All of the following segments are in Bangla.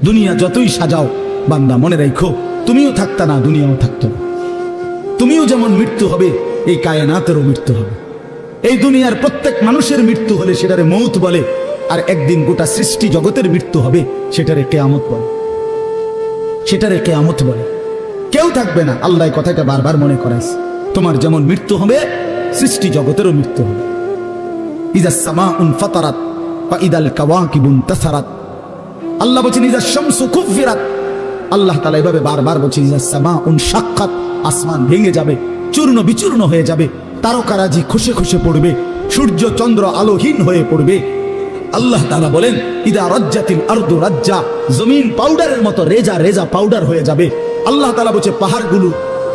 দুনিয়া যতই সাজাও বান্দা মনে রাখো তুমিও থাকতা না, দুনিয়াও থাকতো না। তুমিও যেমন মৃত্যু হবে, এই কায়নাতেরও মৃত্যু হবে। এই দুনিয়ার প্রত্যেক মানুষের মৃত্যু হলে সেটারে মৌত বলে, আর একদিন গোটা সৃষ্টি জগতের মৃত্যু হবে সেটারে কিয়ামত বলে, সেটারে কিয়ামত বলে। কেউ থাকবে না, আল্লাহ কথাটা বারবার মনে করাইছে। তোমার যেমন মৃত্যু হবে, সৃষ্টি জগতেরও মৃত্যু হবে। ইযা সামাউন ফাতারাত ওয়া ইদাল কাওয়াকিবুন তাসারাত। আল্লাহ বলেন ইযা শামসু কুফিরাত। আল্লাহ তাআলা এভাবে বারবার বলেন ইযা সামাউন শাক্কাত। আসমান ভেঙে যাবে, চূর্ণ বিচূর্ণ হয়ে যাবে, তারকারাজি খসে খসে পড়বে, সূর্য চন্দ্র আলোহীন হয়ে পড়বে। আল্লাহ তাআলা বলেন ইদা রাজ্জাতিল আরদু রাজ্জা। জমিন পাউডারের মতো রেজা রেজা পাউডার হয়ে যাবে। আল্লাহ তাআলা বলেন পাহাড়গুলো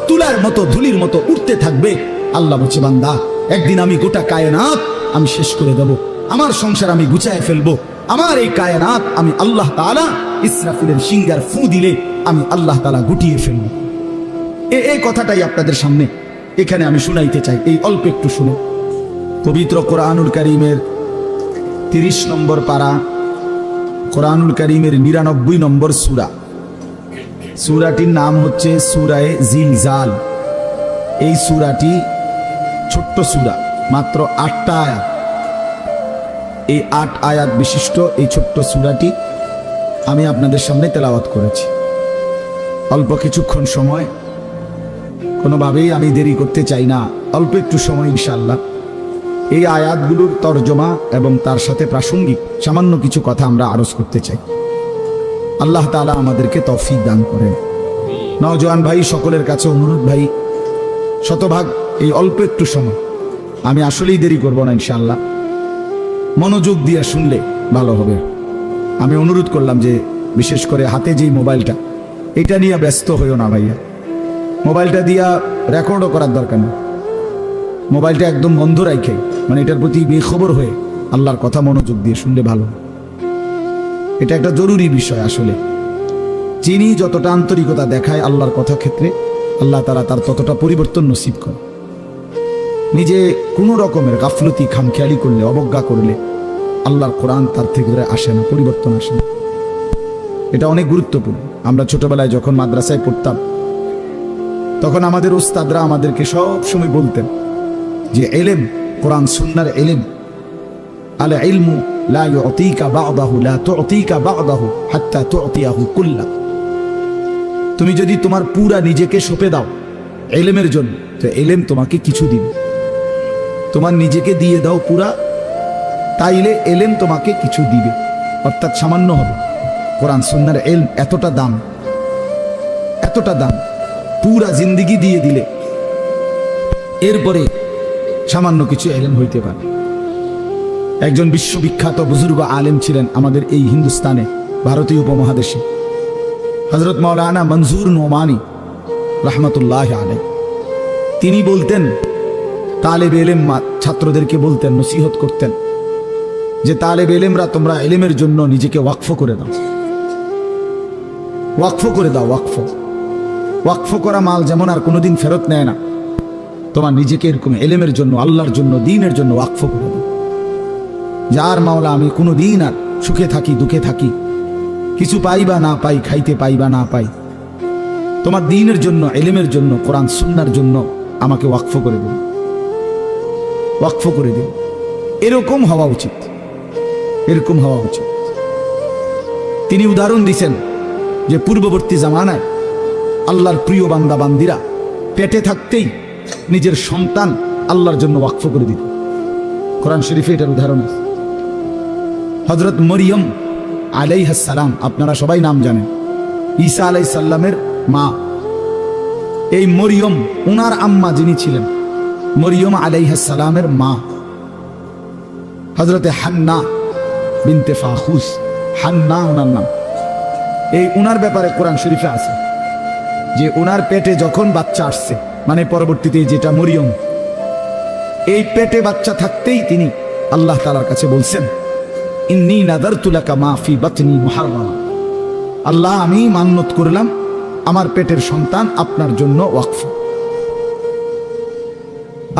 তুলার মতো ধুলির মতো উঠতে থাকবে। আল্লাহ বলেন বান্দা একদিন আমি গোটা কায়নাত আমি শেষ করে দেব, আমার সংসার আমি গুছায় ফেলবো, আমার এই কায়নাত আমি আল্লাহ তাআলা ইসরাফিলের সিংহার ফু দিলে আমি আল্লাহ তাআলা গুটিয়ে ফেলবো। এই কথাটাই আপনাদের সামনে এখানে আমি শুনাইতে চাই, এই অল্প একটু শুনে। পবিত্র কোরআনুল কারীমের 30 নম্বর পারা, কোরআনুল কারীমের 99 নম্বর সূরা। সূরাটির নাম হচ্ছে সূরায়ে জিলজাল। এই সূরাটি ছোট্ট সূরা, মাত্র 8টা আয়াত। এই 8 আয়াত বিশিষ্ট এই ছোট্ট সূরাটি আমি আপনাদের সামনে তেলাওয়াত করেছি। অল্প কিছুক্ষণ সময়, কোনোভাবেই আমি দেরি করতে চাই না, অল্প একটু সময় ইনশাআল্লাহ এই আয়াতগুলোর তর্জমা এবং তার সাথে প্রাসঙ্গিক সামান্য কিছু কথা আমরা আরজ করতে চাই। আল্লাহ তাআলা আমাদেরকে তৌফিক দান করেন। নওজোয়ান ভাই সকলের কাছে অনুরোধ, ভাই শতভাগ এই অল্প একটু সময়, আমি আসলেই দেরি করব না ইনশাআল্লাহ, মনোযোগ দিয়ে শুনলে ভালো হবে। আমি অনুরোধ করলাম যে বিশেষ করে হাতে যেই মোবাইলটা, এটা নিয়ে ব্যস্ত হইও না ভাইয়া। মোবাইলটা দিয়া রেকর্ডও করার দরকার নেই, মোবাইলটা একদম বন্ধ রাখে, মানে এটার প্রতি বেখবর হয়ে আল্লাহর কথা মনোযোগ দিয়ে শুনলে ভালো। এটা একটা জরুরি বিষয়। আসলে যিনি যতটা আন্তরিকতা দেখায় আল্লাহর কথা ক্ষেত্রে, আল্লাহ তাআলা তার ততটা পরিবর্তন নসিব করে। নিজে কোনো রকমের গাফলতি খামখেয়ালি করলে, অবজ্ঞা করলে আল্লাহর কোরআন তার থেকে আসে না, পরিবর্তন আসে না। এটা অনেক গুরুত্বপূর্ণ। আমরা ছোটবেলায় যখন মাদ্রাসায় পড়তাম, তখন আমাদের উস্তাদরা আমাদেরকে সব সময় বলতেন যে ইলম, কোরআন সুন্নাহর ইলম, আল ইলমু লা ইউতিকা বা'দাহু লা তু'তিকা বা'দাহু হাত্তা তু'তিয়াহু কুল্লা। তুমি যদি তোমার পুরা নিজেকে সঁপে দাও ইলমের জন্য, তো ইলম তোমাকে কিছু দিবে। তোমার নিজেকে দিয়ে দাও পুরা, তাইলে ইলম তোমাকে কিছু দিবে, অর্থাৎ সামান্য হবে। কোরআন সুন্নাহর ইলম এতটা দাম, এতটা দাম, পুরা জিন্দেগি দিয়ে দিলে এরপরে সামান্য কিছু ইলম হইতে পারে। একজন বিশ্ববিখ্যাত বুজুর্গ আলেম ছিলেন আমাদের এই হিন্দুস্তানে, ভারতীয় উপমহাদেশে, হযরত মাওলানা মনজুর নোমানী রাহমাতুল্লাহি আলাইহি। তিনি বলতেন, তালেবে ইলম ছাত্রদেরকে বলতেন, নসিহত করতেন যে তালেবে ইলমরা তোমরা ইলমের জন্য নিজেকে ওয়াকফ করে দাও, ওয়াকফ করে দাও। ওয়াকফ করা মাল যেমন আর কোনোদিন ফেরত নেয় না, তোমার নিজেকে এরকম ইলমের জন্য, আল্লাহর জন্য, দ্বীনের জন্য ওয়াকফ করে দাও। যার মাওলা আমি কোনো দিন আর সুখে থাকি দুঃখে থাকি, কিছু পাই বা না পাই, খাইতে পাই বা না পাই, তোমার দ্বীনের জন্য, ইলমের জন্য, কোরআন সুন্নাহর জন্য আমাকে ওয়াকফ করে দিন, ওয়াকফ করে দিন। এরকম হওয়া উচিত, এরকম হওয়া উচিত। তিনি উদাহরণ দিয়েছেন যে পূর্ববর্তী জামানায় আল্লাহর প্রিয় বান্দা বান্দিরা পেটে থাকতেই নিজের সন্তান আল্লাহর জন্য ওয়াকফ করে দিত। কোরআন শরীফে এটার উদাহরণ আছে। হযরত মরিয়ম আলাইহিস সালাম, আপনারা সবাই নাম জানেন, ঈসা আলাইহিস সালামের মা। এই মরিয়ম, ওনার আম্মা যিনি ছিলেন, মরিয়ম আলাইহিস সালামের মা হযরতে হান্না বিনতে ফাখুস, হান্না ওনার নাম। এই ওনার ব্যাপারে কোরআন শরীফে আছে যে ওনার পেটে যখন বাচ্চা আসছে, মানে পরবর্তীতে যেটা মরিয়ম, এই পেটে বাচ্চা থাকতেই তিনি আল্লাহ তাআলার কাছে বলছেন, ইন্নী নাযারতু লাকা মা ফি বাতনি মুহাররামা, আল্লাহ আমি মান্নত করলাম আমার পেটের সন্তান আপনার জন্য ওয়াকফ,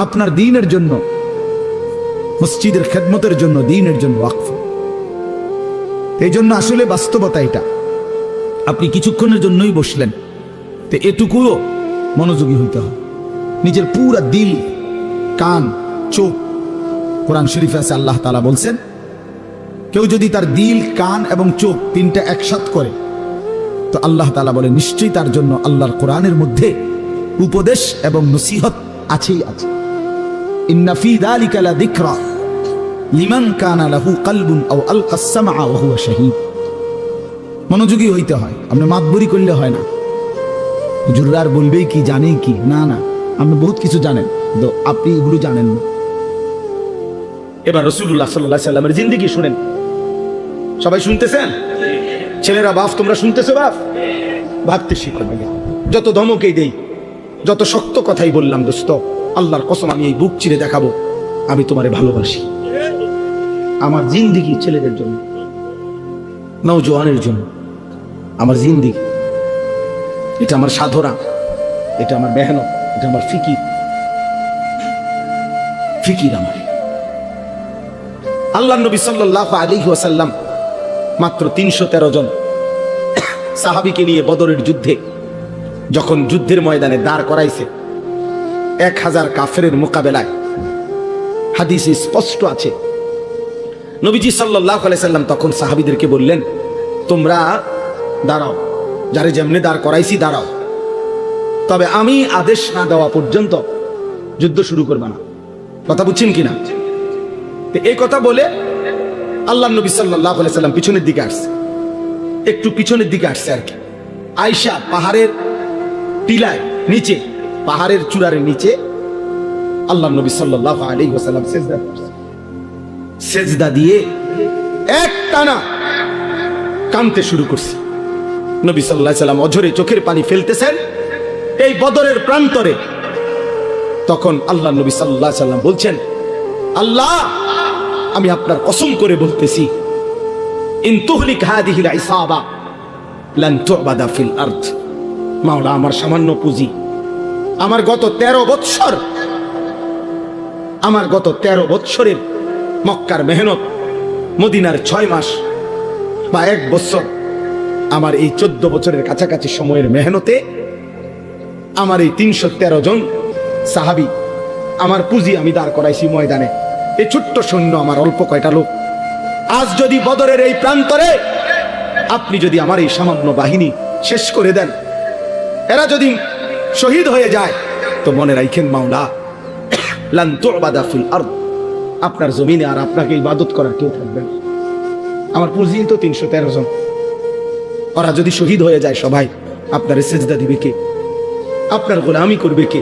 আপনার দ্বীনের জন্য, মসজিদের খেদমতের জন্য, দ্বীনের জন্য ওয়াকফ। এই জন্য আসলে বাস্তবতা এটা আপনি কিছুক্ষণের জন্যই বসলেন, তো এটুকুও মনোযোগী হইতে হয়। নিজের পুরা দিল, কান, চোখ, কোরআন শরীফে আছে আল্লাহ তাআলা বলছেন, কেউ যদি তার দিল, কান এবং চোখ তিনটা একসাথ করে, তো আল্লাহ তাআলা বলে নিশ্চয়ই তার জন্য আল্লাহর কোরআনের মধ্যে উপদেশ এবং নসিহত আছেই আছে। ইন্না ফি যালিকা লাযিকরা লিমান কানা লাহু কলবুন আও আলকাস সামআ ওয়া হুয়া শাহীদ। মনোযোগী হইতে হয়, আপনি মাতবরি করলে হয় না। হুজুররা আর বলবেই কি, জানেই কি, না না, আপনি বহুত কিছু জানেন, তো আপনি এগুলো জানেন না। এবার রাসূলুল্লাহ সাল্লাল্লাহু আলাইহি সাল্লামের জিন্দেগি শুনেন। সবাই শুনতেছেন? ছেলেরা, বাপ তোমরা শুনতেছো? বাপ ভাবতে শিখো ভাইয়া। যত ধমকেই দেই, যত শক্ত কথাই বললাম, দোস্ত আল্লাহর কসম আমি এই বুক চিরে দেখাবো আমি তোমারে ভালোবাসি। আমার জিন্দেগি ছেলেদের জন্য, নওজোয়ানের জন্য, আমার জিন্দেগি, এটা আমার সাধনা, এটা আমার মেহনত, এটা আমার ফিকির আমার। আল্লাহর নবী সাল্লাল্লাহু আলাইহি ওয়াসাল্লাম মাত্র 313 জন সাহাবীকে নিয়ে বদরের যুদ্ধে যখন যুদ্ধের ময়দানে দাঁড় করাইছে 1000 কাফেরের মোকাবেলায়, হাদিসে স্পষ্ট আছে নবীজি সাল্লাল্লাহু আলাইহি সাল্লাম তখন সাহাবীদেরকে বললেন, তোমরা দাঁড়াও, যারে যেমনে দাঁড় করাইছি দাঁড়াও, তবে আমি আদেশ না দেওয়া পর্যন্ত যুদ্ধ শুরু করবে না। কথা বুঝছেন কিনা? এই কথা বলে আল্লাহ নবী সাল্লাল্লাহু আলাইহি সাল্লাম পিছনের দিকে আসছে, একটু পিছনের দিকে আসছে আর কি। আয়েশা পাহাড়ের টিলায় নিচে, পাহাড়ের চূড়ার নিচে আল্লাহ নবী সাল্লাল্লাহু আলাইহি ওয়াসাল্লাম সিজদা করছে। সিজদা দিয়ে এক টানা কাঁদতে শুরু করছে। নবী সাল্লাল্লাহু আলাইহি সাল্লাম অঝরে চোখের পানি ফেলতেছেন এই বদরের প্রান্তরে। তখন আল্লাহ নবী সাল্লাল্লাহু আলাইহি সাল্লাম বলছেন, আল্লাহ আমি আপনার কসম করে বলতেছি, ইন তুহলিক হাদিহিল ইসাবা লান তুবাদা ফিল আরদ। মাওলা, আমার সামান্য পুঁজি, আমার গত 13 বৎসর, আমার গত 13 বৎসরের মক্কার মেহনত, মদিনার 6 মাস বা 1 বছর, আমার এই 14 বছরের কাছাকাছি সময়ের মেহনতে আমার এই 313 জন সাহাবী, আমার পুঁজি আমি দাঁড় করাইছি ময়দানে। এই ছোট্ট সৈন্য আমার অল্প কয়টা লোক, আজ যদি বদরের এই প্রান্তরে আপনি যদি আমার এই সামান্য বাহিনী শেষ করে দেন, এরা যদি শহীদ হয়ে যায়, তো মনে রাখেন মাওলা, লান তুবাদা ফিল আরদ, আপনার জমিনে আর আপনাকে ইবাদত করার কেউ থাকবে না। আমার পুঁজি তো 313 জন, ওরা যদি শহীদ হয়ে যায় সবাই, আপনার সিজদা দিবে কে? আপনার গোলামি করবে কে?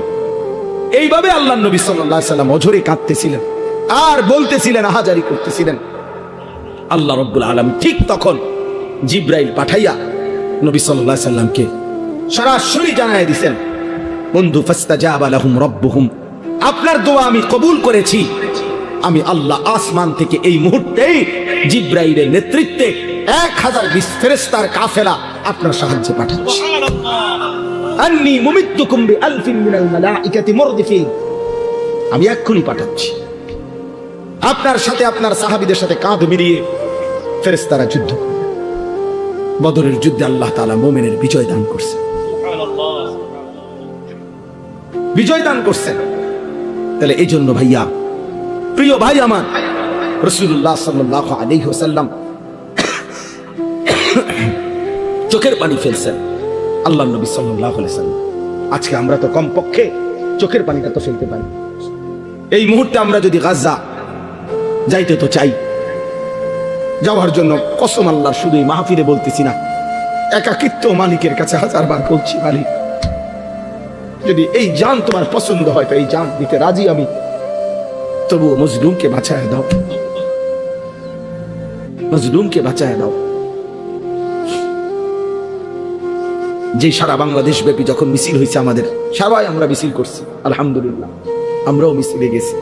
এইভাবে আল্লাহ নবী সাল্লাল্লাহু আলাইহি সাল্লাম অঝরে কাঁদতেছিলেন আর বলতেছিলেন, আহাজারি করতেছিলেন। আল্লাহ রাব্বুল আলামিন ঠিক তখন জিবরাইল পাঠাইয়া নবী সাল্লাল্লাহু আলাইহি সাল্লামকে সরাসরি জানায় দিয়েছেন, বন্ধু ফাস্তাজাবা লাহুম রাব্বুহুম, আপনার দোয়া আমি কবুল করেছি। আমি আল্লাহ আসমান থেকে এই মুহূর্তেই জিবরাইলের নেতৃত্বে 1020 ফেরেশতার কাফেলা আপনার সাহায্যে পাঠাচ্ছি। আন্নী মুমিদ্দুকুম বিআলফিন মিনাল মালাইকাতি মুরদিফিন, আমি এক্ষুনি পাঠাচ্ছি। আপনার সাথে আপনার সাহাবীদের সাথে কাঁধ মিলিয়ে ফেরেশতারা যুদ্ধ করবে। বদরের যুদ্ধে আল্লাহ তাআলা মুমিনের বিজয় দান করছেন, বিজয় দান করছেন। তাহলে এই জন্য ভাইয়া, প্রিয় ভাই আমার, রাসূলুল্লাহ সাল্লাল্লাহু আলাইহি ওয়াসাল্লাম চোখের পানি ফেলছেন। আল্লাহ নবী সাল্লাল্লাহু আলাইহি ওয়াসাল্লাম, আজকে আমরা তো কমপক্ষে চোখের পানিটা তো ফেলতে পারি। এই মুহূর্তে আমরা যদি গাজা যাইতে তো চাই, যাওয়ার জন্য কসম আল্লাহর, শুধু এই মাহফিলে বলতেছি না, একাকিত্ব মালিকের কাছে 1000 বার বলছি, মালিক যদি এই জান তোমার পছন্দ হয় তো এই জান দিতে রাজি আমি, তবু মজলুমকে বাঁচায় দাও, মজলুমকে বাঁচায় দাও। যে সারা বাংলাদেশ ব্যাপী যখন মিছিল হয়েছে আমাদের, সবাই আমরা মিছিল করছি, আলহামদুলিল্লাহ, আমরাও মিছিলে গেছি,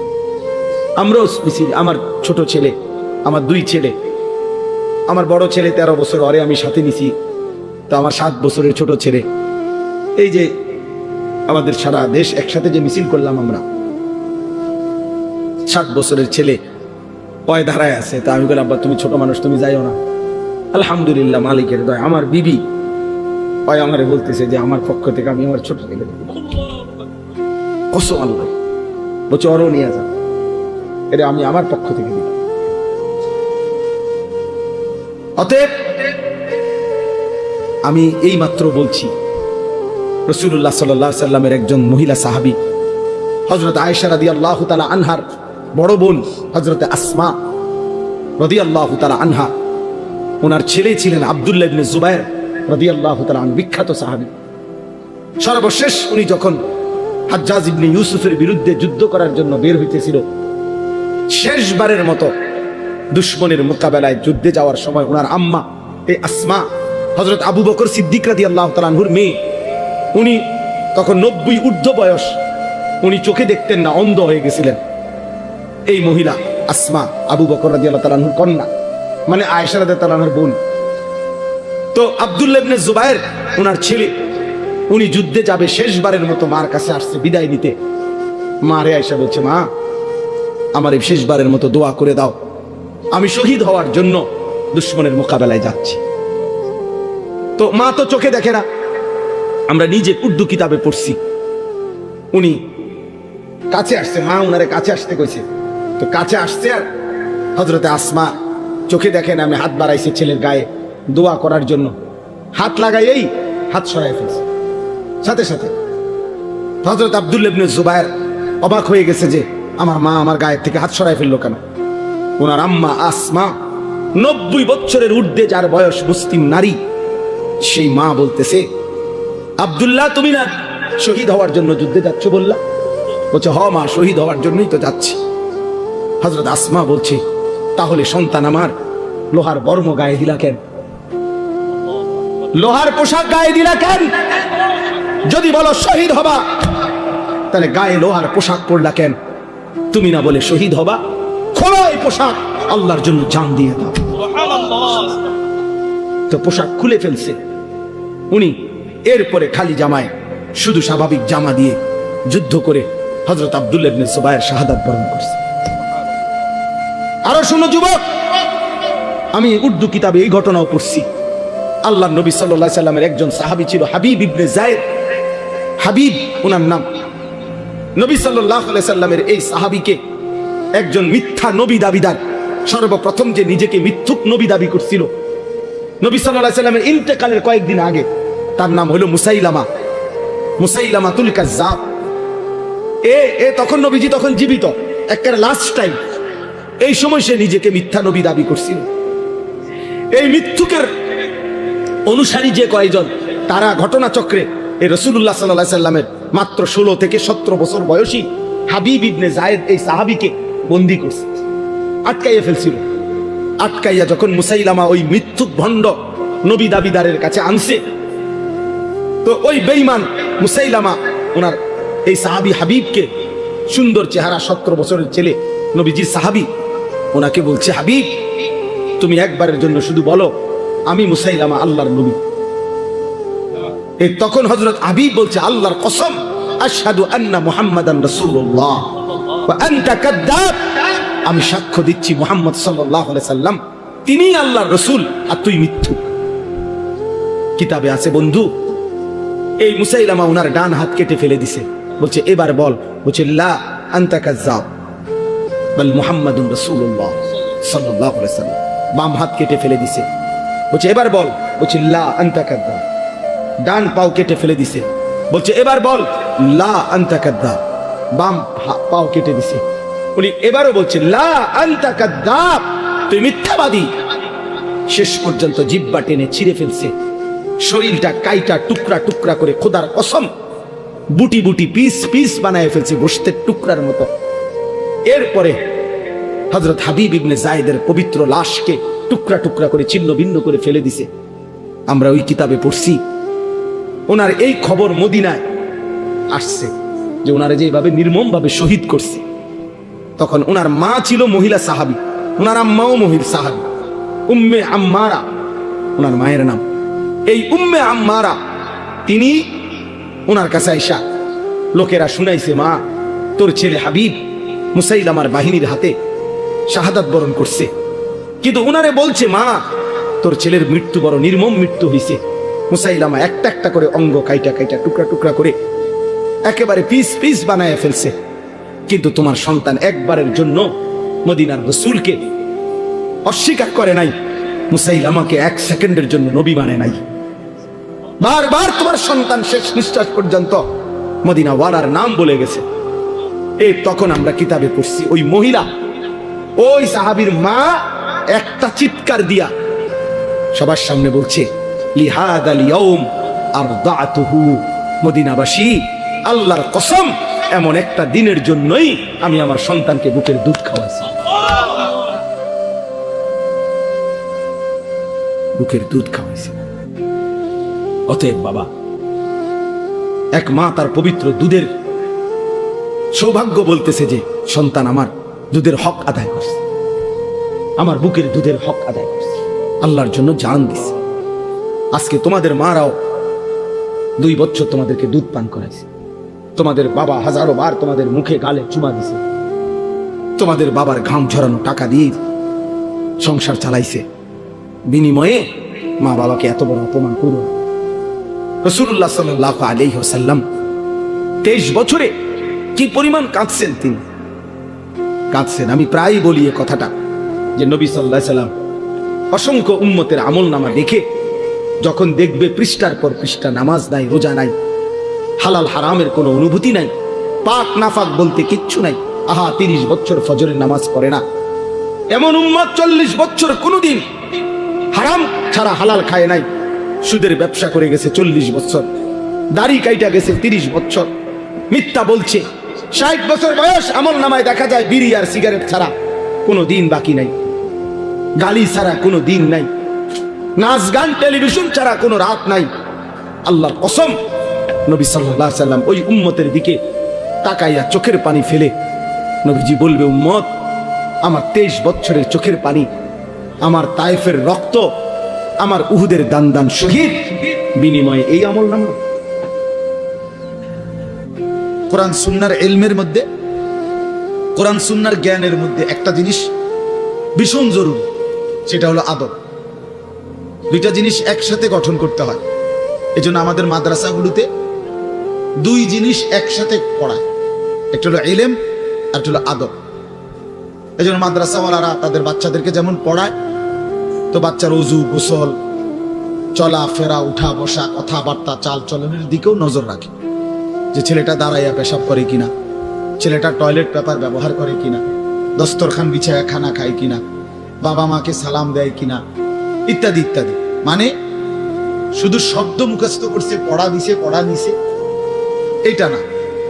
আমরাও মিছিল। আমার ছোট ছেলে, আমার 2 ছেলে, আমার বড় ছেলে 13 বছর, আরে আমি সাথে নিছি, তো আমার 7 বছরের ছোট ছেলে, এই যে আমাদের সারা দেশ একসাথে যে মিছিল করলাম আমরা, 7 বছরের ছেলে পয় ধারায় আছে। তা আমি বললাম, আব্বা তুমি ছোট মানুষ, তুমি যাইও না। আলহামদুলিল্লাহ, মালিকের দয়া, আমার বিবি ওই আমারে বলতেছে যে আমার পক্ষ থেকে আমি আমার ছোট ছেলে দেব। কসম আল্লাহ, বলছে ওরও নিয়ে যান, এটা আমি আমার পক্ষ থেকে দিব। অতএব আমি এই মাত্র বলছি, রাসূলুল্লাহ সাল্লাল্লাহু আলাইহি সাল্লামের একজন মহিলা সাহাবী হযরত আয়েশা রাদিয়াল্লাহু তাআলা আনহার বড় বোন হযরত আসমা রাদিয়াল্লাহু তাআলা আনহা, ওনার ছেলে ছিলেন আব্দুল্লাহ ইবনে জুবায়ের রাদিয়াল্লাহু তাআলা আনহু, বিখ্যাত সাহাবী। সর্বশেষ উনি যখন হাজ্জাজ ইবনে ইউসুফের বিরুদ্ধে যুদ্ধ করার জন্য বের হইতেছিল, শেষবারের মতো দুশমনের মোকাবেলায় যুদ্ধে যাওয়ার সময় ওনার আম্মা এই আসমা হযরত আবু বকর সিদ্দিক রাদিয়াল্লাহু তাআলা আনহুর মেয়ে, উনি তখন 90 ঊর্ধ্ব বয়স, উনি চোখে দেখতেন না, অন্ধ হয়ে গেছিলেন। এই মহিলা আসমা আবু বকর রাদিয়াল্লাহু তাআলা আনহুর কন্যা, মানে আয়েশা রাদিয়াল্লাহু তাআলা আনহার বোন। তো আব্দুল্লাহ ইবনে জুবায়ের ওনার ছেলে, উনি যুদ্ধে যাবে, শেষবারের মতো মার কাছে আসছে বিদায় নিতে। মা রে আয়েশা বলছে, মা আমার এই শেষবারের মতো দোয়া করে দাও, আমি শহীদ হওয়ার জন্য দুশমনের মোকাবেলায় যাচ্ছি। তো মা তো চোখে দেখে না, আমরা নিজে উর্দু কিতাবে পড়ছি। উনি কাছে আসছে, মা উনারে কাছে আসতে কইছে, তো কাছে আসছে, আর হযরতে আসমা চোখে দেখেন আমি হাত বাড়াইছি ছেলের গায়ে দোয়া করার জন্য, হাত লাগাইয়েই হাত সরাই ফেলছে। সাথে সাথে হযরত আব্দুল্লাহ ইবনে জুবায়ের অবাক হয়ে গেছে যে আমার মা আমার গায়ের থেকে হাত সরাই ফেললো কেন। ওনার আম্মা আসমা 90 বছরের ঊর্ধ্বে যার বয়স, মুসলিম নারী, সেই মা বলতেছে, আব্দুল্লাহ তুমি না শহীদ হওয়ার জন্য যুদ্ধে যাচ্ছ বললা? বলছে হ মা, শহীদ হওয়ার জন্যই তো যাচ্ছি। হযরত আসমা বলছে, তাহলে সন্তান আমার লোহার বর্ম গায়ে দিলা কেন? লোহার পোশাক গায়ে দিলা কেন? যদি বলো শহীদ হবা, তাহলে গায়ে লোহার পোশাক পরলা কেন? তুমি না বলে শহীদ হবা, খোলো এই পোশাক, আল্লাহর জন্য জান দিয়ে দাও। তো পোশাক খুলে ফেলছে উনি। এরপরে খালি জামায়, শুধু স্বাভাবিক জামা দিয়ে যুদ্ধ করে হযরত আব্দুল্লাহ ইবনে জুবায়ের শাহাদাত বরণ করছে। আরো শুনো যুবক, আমি উর্দু কিতাবে এই ঘটনাও পড়ছি। আল্লাহর নবী সাল্লাল্লাহু আলাইহি সাল্লামের একজন সাহাবী ছিল হাবিব ইবনে যায়েদ, হাবিব ওনার নাম। নবী সাল্লাল্লাহু আলাইহি সাল্লামের এই সাহাবীকে একজন মিথ্যা নবী দাবিদার, সর্বপ্রথম যে নিজেকে মিথ্যুক নবী দাবি করছিল নবী সাল্লাল্লাহু আলাইহি সাল্লামের ইন্তেকালের কয়েকদিন আগে, তার নাম হলো মুসাইলামা, মুসাইলামাতুল কাজ্জাব। তখন নবীজি তখন জীবিত, একেবারে লাস্ট টাইম। এই সময় সে নিজেকে মিথ্যা নবী দাবি করছিল। এই মিথ্যুকের অনুসারী যে কয়েকজন, তারা ঘটনাচক্রে এই রাসূলুল্লাহ সাল্লাল্লাহু আলাইহি সাল্লামের মাত্র 16 থেকে 17 বছর বয়সী হাবিব ইবনে যায়েদ এই সাহাবীকে বন্দী করছে, আটকাইয়া ফেলছিল। আটকাইয়া যখন মুসাইলামা ওই মিথ্যুক ভণ্ড নবী দাবিদারের কাছে আনছে, তো ওই বেঈমান মুসাইলামা ওনার এই সাহাবী হাবিবকে, সুন্দর চেহারা, 17 বছরের ছেলে, নবীজির সাহাবী, ওনাকে বলছে, হাবিব তুমি একবারের জন্য শুধু বলো আমি মুসাইলামা আল্লাহর নবী। এই তখন হযরত হাবিব বলছে, আল্লাহর কসম, আশহাদু আন্না মুহাম্মাদান রাসূলুল্লাহ ওয়া আনতা কাযযাব, আমি সাক্ষ্য দিচ্ছি মুহাম্মদ সাল্লাল্লাহু আলাইহি সাল্লাম তিনিই আল্লাহর রাসূল, আর তুই মিথ্যুক। কিতাবে আছে বন্ধু, এই মুসাইলামা ওনার ডান হাত কেটে ফেলে দিছে। বলছে এবার বল। বলছে লা আনতা কাযযাব বাল মুহাম্মাদুর রাসূলুল্লাহ সাল্লাল্লাহু আলাইহি সাল্লাম। বাম হাত কেটে ফেলে দিছে। বলছে এবার বল। বলছে লা আনতা কাযযাব। ডান পাও কেটে ফেলে দিছে। বলছে এবার বল, লা আনতা কাযযাব। বাম পাও কেটে দিছে। উনি এবারও বলছে লা আনতা কাযযাব, তুই মিথ্যাবাদী। শেষ পর্যন্ত জিহ্বা টেনে ছিঁড়ে ফেলছে, শরীরটা কাইটা টুকরা টুকরা করে, খোদার কসম বুটি বুটি পিস পিস বানায় ফেলছে, গোশতের টুকরার মতো। এরপরে হযরত হাবিব ইবনে যায়েদের পবিত্র লাশকে টুকরা টুকরা করে ছিন্ন ভিন্ন করে ফেলে দিছে। আমরা ওই কিতাবে পড়ছি। ওনার এই খবর মদিনায় আসছে যে ওনারা যেভাবে নির্মম ভাবে শহীদ করছে। তখন ওনার মা ছিল মহিলা সাহাবী, ওনার আম্মাও মহিলা সাহাবী, উম্মে আম্মারা ওনার মায়ের নাম। এই উম্মে আম্মারা তিনি ওনার কাছে আইসা লোকেরা শুনাইছে, মা তোর ছেলে হাবিব মুসাইলামার বাহিনীর হাতে শাহাদাত বরণ করছে। কিন্তু ওনারে বলছে, মা তোর ছেলের মৃত্যু বড় নির্মম মৃত্যু হয়েছে, মুসাইলামা একটা একটা করে অঙ্গ কাইটা কাইটা টুকরা টুকরা করে একেবারে পিস পিস বানায় ফেলছে, কিন্তু তোমার সন্তান একবারের জন্য মদিনার রাসূলকে অস্বীকার করে নাই, মুসাইলামাকে এক সেকেন্ডের জন্য নবী মানে নাই। বারবার তোমার সন্তান শেষ নিঃশ্বাস পর্যন্ত মদিনা ওয়ালার নাম বলে গেছে। এই তখন আমরা কিতাবে পড়ছি ওই মহিলা, ওই সাহাবীর মা একটা চিৎকার দিয়া সবার সামনে বলছে, লিহাদাল ইয়াউম আরদাতুহু, মদিনাবাসী আল্লাহর কসম এমন একটা দিনের জন্যই আমি আমার সন্তানকে বুকের দুধ খাওয়াইছি, বুকের দুধ খাওয়াইছি। অতএব বাবা, এক মা তার পবিত্র দুধের সৌভাগ্য বলতেছে যে সন্তান আমার দুধের হক আদায় করছে, আমার বুকের দুধের হক আদায় করছে, আল্লাহর জন্য জান দিছে। আজকে তোমাদের মারাও 2 বছর তোমাদেরকে দুধ পান করাইছে, তোমাদের বাবা হাজারো বার তোমাদের মুখে গালে চুমা দিছে, তোমাদের বাবার ঘাম ঝরানো টাকা দিয়ে সংসার চালাইছে, বিনিময়ে মা বাবাকে এত বড় অপমান করো। রাসূলুল্লাহ সাল্লাল্লাহু আলাইহি ওয়াসাল্লাম 23 বছরে কি পরিমাণ কাঁদছেন, তিনি কাঁদছেন। আমি প্রায় বলি এই কথাটা যে নবী সাল্লাল্লাহু আলাইহি ওয়াসাল্লাম অসংখ্য উম্মতের আমলনামা দেখে যখন দেখবে পৃষ্ঠার পর পৃষ্ঠা নামাজ নাই, রোজা নাই, হালাল হারামের কোনো অনুভূতি নাই, পাক নাফাক বলতে কিচ্ছু নাই, 30 বছর ফজরের নামাজ পড়ে না এমন উম্মত 40 বছর কোনোদিন হারাম ছাড়া হালাল খায় নাই, সুদের ব্যবসা করে গেছে 40 বছর, দাড়ি কাইটা গেছে 30 বছর, মিথ্যা বলছে 60 বছর বয়স, আমল নামায় দেখা যায় বিড়ি আর সিগারেট ছাড়া কোনো দিন বাকি নাই, গালি ছাড়া কোনো দিন নাই, নাচ গান টেলিভিশন ছাড়া কোনো রাত নাই। আল্লাহর কসম, নবী সাল্লাল্লাহু আলাইহি ওয়াসাল্লাম ওই উম্মতের দিকে তাকাইয়া চোখের পানি ফেলে নবীজি বলবে, উম্মত আমার 23 বছরের চোখের পানি, আমার তায়েফের রক্ত, আমার উহুদের দান দান শহীদ বিনিময়ে এই আমল নামা। কোরআন সুন্নাহর ইলমের মধ্যে, কোরআন সুন্নাহর জ্ঞানের মধ্যে একটা জিনিস ভীষণ জরুরি, সেটা হলো আদব। 2টা জিনিস একসাথে গঠন করতে হয়। এজন্য আমাদের মাদ্রাসাগুলোতে 2 জিনিস একসাথে পড়ায়, একটা হলো ইলম আর একটা হলো আদব। এজন্য মাদ্রাসাওয়ালারা তাদের বাচ্চাদেরকে যেমন পড়ায়, তো বাচ্চার ওযু, গোসল, চলা ফেরা, উঠা বসা, কথাবার্তা, চাল চলনের দিকেও নজর রাখে, যে ছেলেটা দাঁড়াইয়া পেশাব করে কিনা, ছেলেটা টয়লেট পেপার ব্যবহার করে কিনা, দস্তরখান বিছায়া খানা খায় কিনা, বাবা মাকে সালাম দেয় কিনা, ইত্যাদি ইত্যাদি। মানে শুধু শব্দ মুখস্থ করছে, পড়া দিছে এইটা না,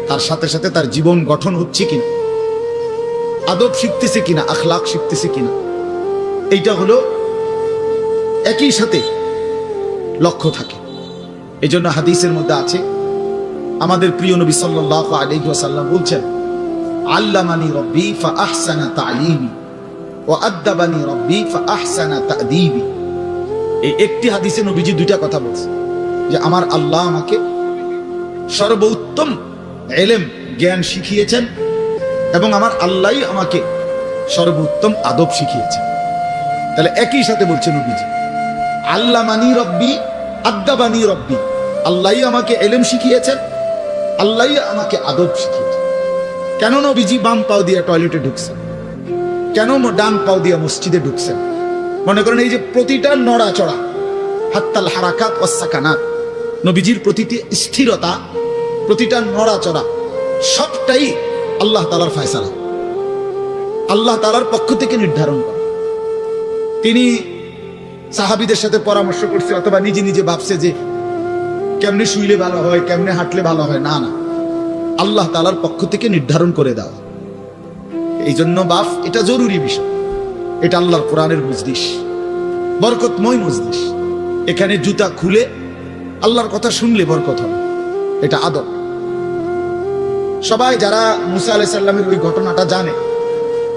তার সাথে সাথে তার জীবন গঠন হচ্ছে কিনা, আদব শিখতেছে কিনা, আখলাক শিখতেছে কিনা, এইটা হলো একই সাথে লক্ষ্য থাকে। এই জন্য হাদিসের মধ্যে আছে, আমাদের প্রিয় নবী সাল্লাল্লাহু আলাইহি ওয়াসাল্লাম বলছেন, আল্লামানি রব্বি ফাআহসানা তা'লিমি ওয়া আদ্দাবানি রব্বি ফাআহসানা তা'দীবি। এই একটি হাদিসে নবীজি 2টা কথা বলছেন, যে আমার আল্লাহ আমাকে সর্বোত্তম ইলম জ্ঞান শিখিয়েছেন এবং আমার আল্লাহই আমাকে সর্বোত্তম আদব শিখিয়েছেন। তাহলে একই সাথে বলছেন নবীজি, আল্লামানি রব্বি আদ্দাবানি রব্বি, আল্লাহই আমাকে ইলম শিখিয়েছেন, আল্লাহই আমাকে আদব শিখিয়েছেন। কেন নবীজি বাম পাও দিয়ে টয়লেটে ঢুকছেন, কেন ডান পাও দিয়ে মসজিদে ঢুকছেন? মনে করেন এই যে প্রতিটা নড়াচড়া, হাত্তাল হারাকাত ওয়াস সাকানাত, নবীজির প্রতিটি স্থিরতা, প্রতিটা নড়াচড়া সবটাই আল্লাহ তাআলার ফয়সালা, আল্লাহ তাআলার পক্ষ থেকে নির্ধারণ করা। তিনি সাহাবীদের সাথে পরামর্শ করছে অথবা নিজে নিজে ভাবছে যে কেমনে শুইলে ভালো হয়, কেমনে হাঁটলে ভালো হয়, না না, আল্লাহ তাআলার পক্ষ থেকে নির্ধারণ করে দেওয়া। এই জন্য বাপ, এটা জরুরি বিষয়, এটা আল্লাহর কোরআনের মজলিস, বরকতময় মজলিস। এখানে জুতা খুলে আল্লাহর কথা শুনলে বরকত হবে, এটা আদব। সবাই যারা মুসা আলাইহিস সালামের ওই ঘটনাটা জানে,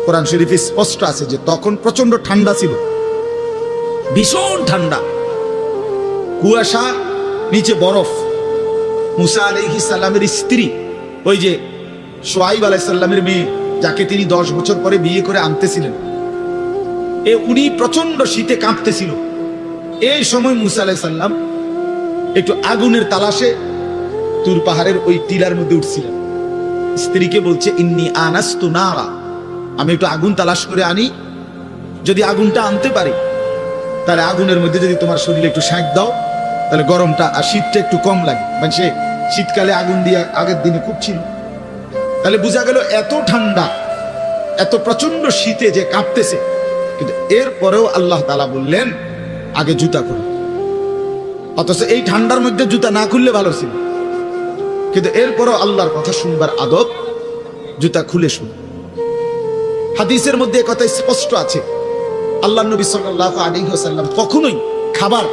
কোরআন শরীফে স্পষ্ট আছে যে তখন প্রচন্ড ঠান্ডা ছিল, ভীষণ ঠান্ডা, কুয়াশা, নিচে বরফ। মুসা আলাইহিস সালামের স্ত্রী, ওই যে শুআইব আলাইহিস সালামের মেয়ে, যাকে তিনি 10 বছর পরে বিয়ে করে আনতেছিলেন, উনি প্রচন্ড শীতে কাঁপতেছিল। এই সময় মুসা আলাইহিস সালাম একটু আগুনের তালাশে তুর পাহাড়ের ওই টিলার মধ্যে উঠছিলেন। স্ত্রীকে বলছে, ইন্নি আনাস্তু নারা, আমি একটু আগুন তালাশ করে আনি, যদি আগুনটা আনতে পারি তাহলে আগুনের মধ্যে যদি তোমার শরীরে একটু শাঁক দাও তাহলে গরমটা আর শীতটা একটু কম লাগে। মানে সে শীতকালে আগুন দিয়ে আগের দিনে খুব ছিল, তাহলে বোঝা গেল এত ঠান্ডা, এত প্রচন্ড শীতে যে কাঁপতেছে। কিন্তু এরপরেও আল্লাহ তাআলা বললেন আগে জুতা খুলো। অথচ এই ঠান্ডার মধ্যে জুতা না খুললে ভালো ছিল, কিন্তু এরপরও আল্লাহর কথা শুনবার আদব, জুতা খুলে শুন। হাদিসের মধ্যে কথা স্পষ্ট আছে, আল্লাহ নবী সাল্লাল্লাহু আলাইহি ওয়াসাল্লাম কখনোই খাবার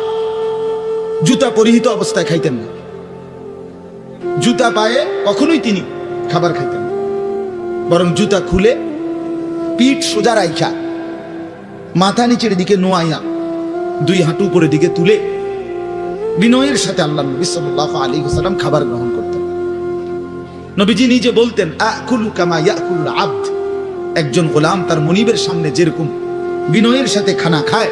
জুতা পরিহিত অবস্থায় খাইতেন না। জুতা পায়ে কখনোই তিনি খাবার খাইতেন না, বরং জুতা খুলে পিঠ সোজা রাইখা মাথা নিচের দিকে নোয়াইয়া দুই হাঁটু উপরের দিকে তুলে বিনয়ের সাথে আল্লাহ নবী সাল্লাল্লাহু আলাইহি ওয়াসাল্লাম খাবার গ্রহণ করতেন। নবীজি নিজে বলতেন, আকুলু কামা ইয়াকুলুল আবদ, একজন গোলাম তার মনিবের সামনে যেরকম বিনয়ের সাথে খানা খায়,